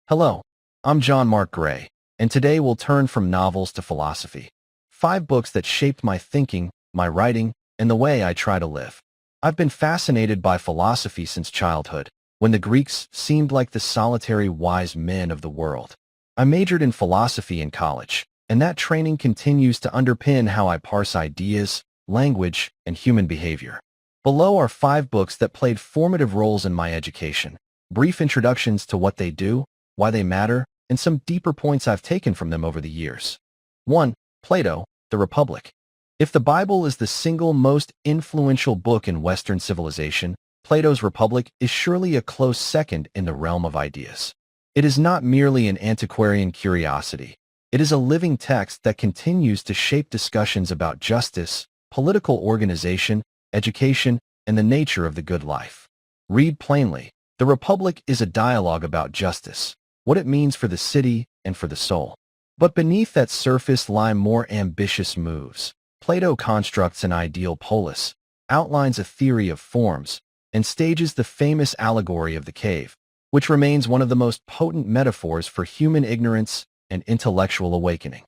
Hello, I'm John Mark Gray, and today we'll turn from novels to philosophy. 5 books that shaped my thinking, my writing, and the way I try to live. I've been fascinated by philosophy since childhood, when the Greeks seemed like the solitary wise men of the world. I majored in philosophy in college, and that training continues to underpin how I parse ideas, language, and human behavior. Below are 5 books that played formative roles in my education, brief introductions to what they do, why they matter, and some deeper points I've taken from them over the years. 1. Plato, The Republic. If the Bible is the single most influential book in Western civilization, Plato's Republic is surely a close second in the realm of ideas. It is not merely an antiquarian curiosity. It is a living text that continues to shape discussions about justice, political organization, education, and the nature of the good life. Read plainly. The Republic is a dialogue about justice, what it means for the city and for the soul. But beneath that surface lie more ambitious moves. Plato constructs an ideal polis, outlines a theory of forms, and stages the famous allegory of the cave, which remains one of the most potent metaphors for human ignorance and intellectual awakening.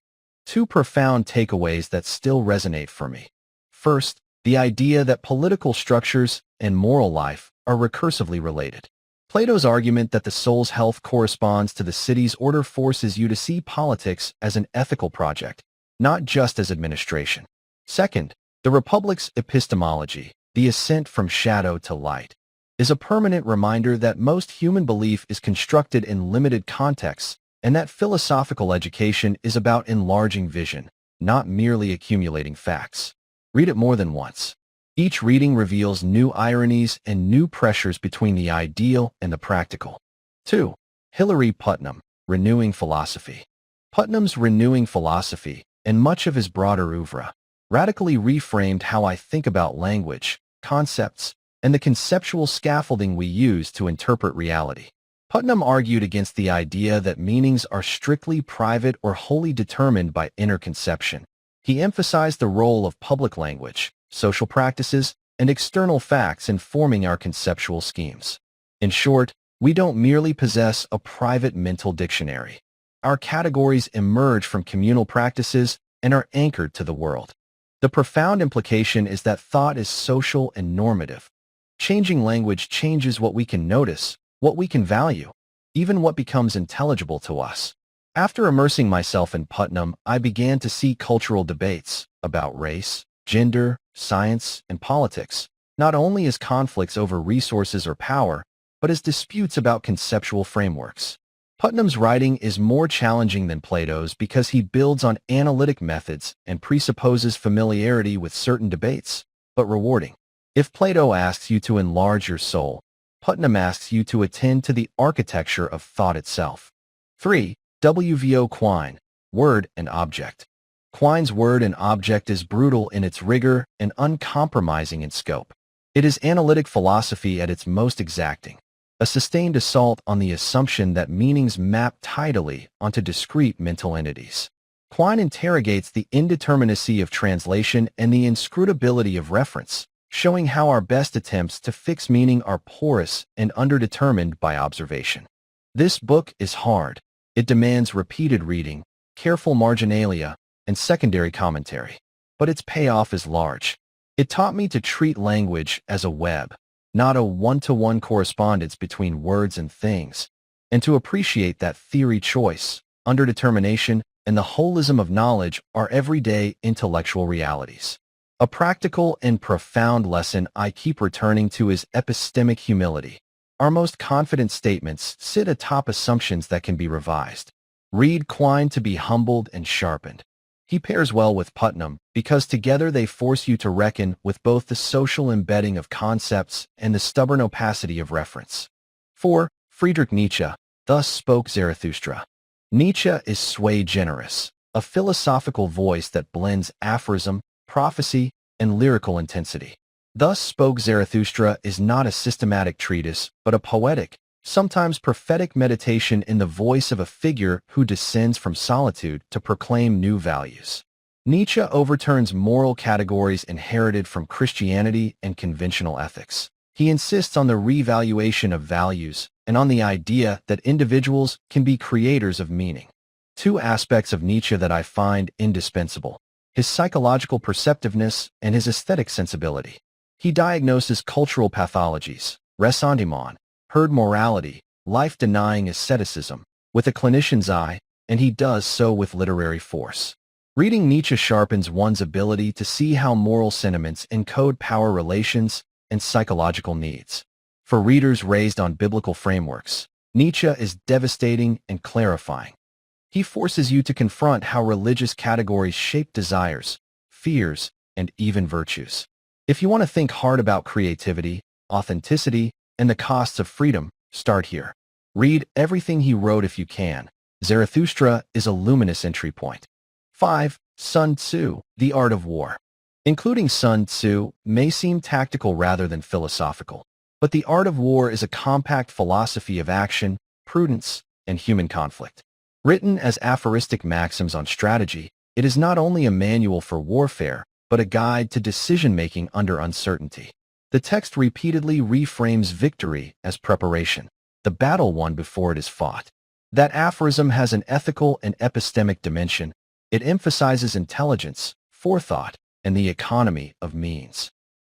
2 profound takeaways that still resonate for me. First, the idea that political structures and moral life are recursively related. Plato's argument that the soul's health corresponds to the city's order forces you to see politics as an ethical project, not just as administration. Second, the Republic's epistemology, the ascent from shadow to light, is a permanent reminder that most human belief is constructed in limited contexts and that philosophical education is about enlarging vision, not merely accumulating facts. Read it more than once. Each reading reveals new ironies and new pressures between the ideal and the practical. 2. Hilary Putnam, Renewing Philosophy. Putnam's Renewing Philosophy, and much of his broader oeuvre, radically reframed how I think about language, concepts, and the conceptual scaffolding we use to interpret reality. Putnam argued against the idea that meanings are strictly private or wholly determined by inner conception. He emphasized the role of public language, social practices, and external facts in forming our conceptual schemes. In short, we don't merely possess a private mental dictionary. Our categories emerge from communal practices and are anchored to the world. The profound implication is that thought is social and normative. Changing language changes what we can notice, what we can value, even what becomes intelligible to us. After immersing myself in Putnam, I began to see cultural debates about race, gender, science, and politics, not only as conflicts over resources or power, but as disputes about conceptual frameworks. Putnam's writing is more challenging than Plato's because he builds on analytic methods and presupposes familiarity with certain debates, but rewarding. If Plato asks you to enlarge your soul, Putnam asks you to attend to the architecture of thought itself. 3. W.V.O. Quine, Word and Object. Quine's Word and Object is brutal in its rigor and uncompromising in scope. It is analytic philosophy at its most exacting, a sustained assault on the assumption that meanings map tidily onto discrete mental entities. Quine interrogates the indeterminacy of translation and the inscrutability of reference, showing how our best attempts to fix meaning are porous and underdetermined by observation. This book is hard. It demands repeated reading, careful marginalia, and secondary commentary. But its payoff is large. It taught me to treat language as a web, not a one-to-one correspondence between words and things, and to appreciate that theory choice, underdetermination, and the holism of knowledge are everyday intellectual realities. A practical and profound lesson I keep returning to is epistemic humility. Our most confident statements sit atop assumptions that can be revised. Read Quine to be humbled and sharpened. He pairs well with Putnam because together they force you to reckon with both the social embedding of concepts and the stubborn opacity of reference. 4. Friedrich Nietzsche, Thus Spoke Zarathustra. Nietzsche is sui generis, a philosophical voice that blends aphorism, prophecy, and lyrical intensity. Thus Spoke Zarathustra is not a systematic treatise, but a poetic, sometimes prophetic meditation in the voice of a figure who descends from solitude to proclaim new values. Nietzsche overturns moral categories inherited from Christianity and conventional ethics. He insists on the revaluation of values and on the idea that individuals can be creators of meaning. Two aspects of Nietzsche that I find indispensable: his psychological perceptiveness and his aesthetic sensibility. He diagnoses cultural pathologies, ressentiment, herd morality, life-denying asceticism, with a clinician's eye, and he does so with literary force. Reading Nietzsche sharpens one's ability to see how moral sentiments encode power relations and psychological needs. For readers raised on biblical frameworks, Nietzsche is devastating and clarifying. He forces you to confront how religious categories shape desires, fears, and even virtues. If you want to think hard about creativity, authenticity, and the costs of freedom, start here. Read everything he wrote if you can. Zarathustra is a luminous entry point. 5. Sun Tzu, The Art of War. Including Sun Tzu may seem tactical rather than philosophical, but The Art of War is a compact philosophy of action, prudence, and human conflict. Written as aphoristic maxims on strategy, it is not only a manual for warfare, but a guide to decision-making under uncertainty. The text repeatedly reframes victory as preparation, the battle won before it is fought. That aphorism has an ethical and epistemic dimension. It emphasizes intelligence, forethought, and the economy of means.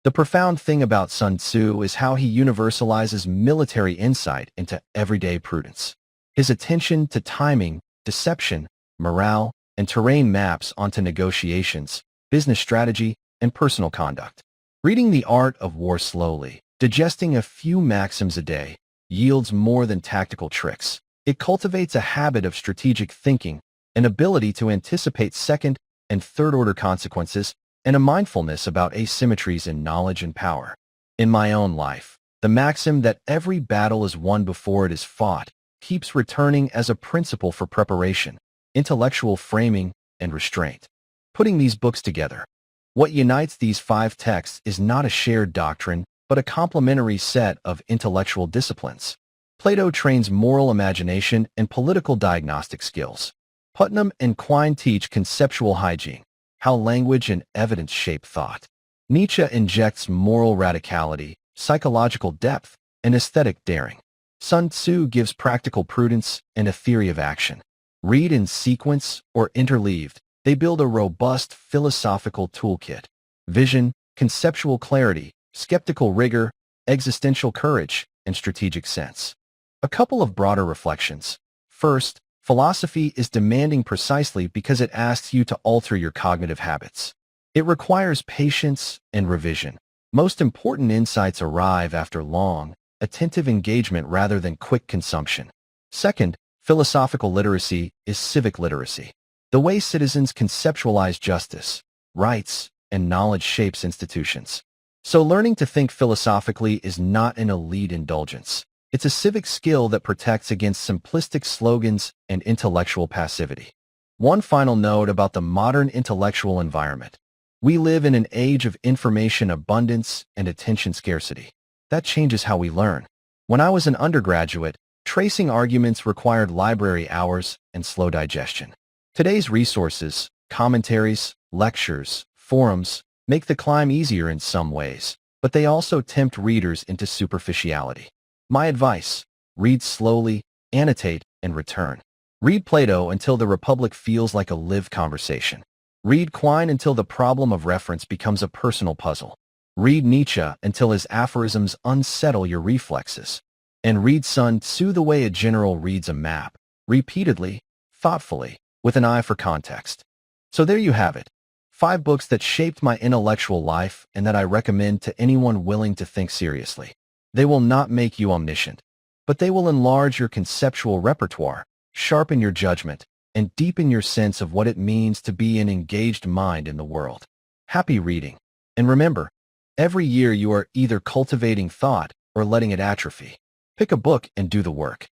The profound thing about Sun Tzu is how he universalizes military insight into everyday prudence. His attention to timing, deception, morale, and terrain maps onto negotiations, business strategy, and personal conduct. Reading The Art of War slowly, digesting a few maxims a day, yields more than tactical tricks. It cultivates a habit of strategic thinking, an ability to anticipate second and third-order consequences, and a mindfulness about asymmetries in knowledge and power. In my own life, the maxim that every battle is won before it is fought keeps returning as a principle for preparation, intellectual framing, and restraint. Putting these books together, what unites these 5 texts is not a shared doctrine, but a complementary set of intellectual disciplines. Plato trains moral imagination and political diagnostic skills. Putnam and Quine teach conceptual hygiene, how language and evidence shape thought. Nietzsche injects moral radicality, psychological depth, and aesthetic daring. Sun Tzu gives practical prudence and a theory of action. Read in sequence or interleaved, they build a robust philosophical toolkit. Vision, conceptual clarity, skeptical rigor, existential courage, and strategic sense. A couple of broader reflections. First, philosophy is demanding precisely because it asks you to alter your cognitive habits. It requires patience and revision. Most important insights arrive after long, attentive engagement rather than quick consumption. Second, philosophical literacy is civic literacy. The way citizens conceptualize justice, rights, and knowledge shapes institutions. So learning to think philosophically is not an elite indulgence. It's a civic skill that protects against simplistic slogans and intellectual passivity. One final note about the modern intellectual environment. We live in an age of information abundance and attention scarcity. That changes how we learn. When I was an undergraduate, tracing arguments required library hours and slow digestion. Today's resources, commentaries, lectures, forums, make the climb easier in some ways, but they also tempt readers into superficiality. My advice: read slowly, annotate, and return. Read Plato until the Republic feels like a live conversation. Read Quine until the problem of reference becomes a personal puzzle. Read Nietzsche until his aphorisms unsettle your reflexes. And read Sun Tzu the way a general reads a map, repeatedly, thoughtfully, with an eye for context. So there you have it. 5 books that shaped my intellectual life and that I recommend to anyone willing to think seriously. They will not make you omniscient, but they will enlarge your conceptual repertoire, sharpen your judgment, and deepen your sense of what it means to be an engaged mind in the world. Happy reading. And remember, every year you are either cultivating thought or letting it atrophy. Pick a book and do the work.